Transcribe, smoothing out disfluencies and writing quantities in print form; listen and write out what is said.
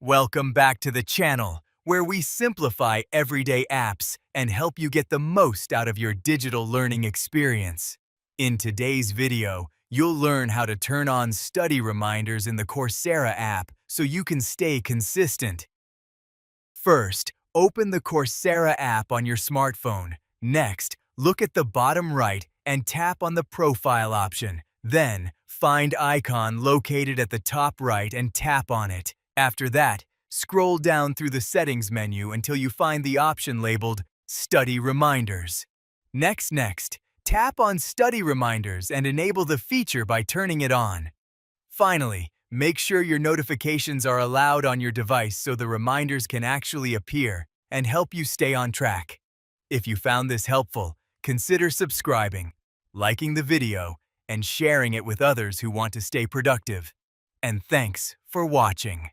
Welcome back to the channel, where we simplify everyday apps and help you get the most out of your digital learning experience. In today's video, you'll learn how to turn on study reminders in the Coursera app so you can stay consistent. First, open the Coursera app on your smartphone. Next, look at the bottom right and tap on the profile option. Then, find icon located at the top right and tap on it. After that, scroll down through the settings menu until you find the option labeled Study Reminders. Next, tap on Study Reminders and enable the feature by turning it on. Finally, make sure your notifications are allowed on your device so the reminders can actually appear and help you stay on track. If you found this helpful, consider subscribing, liking the video, and sharing it with others who want to stay productive. And thanks for watching.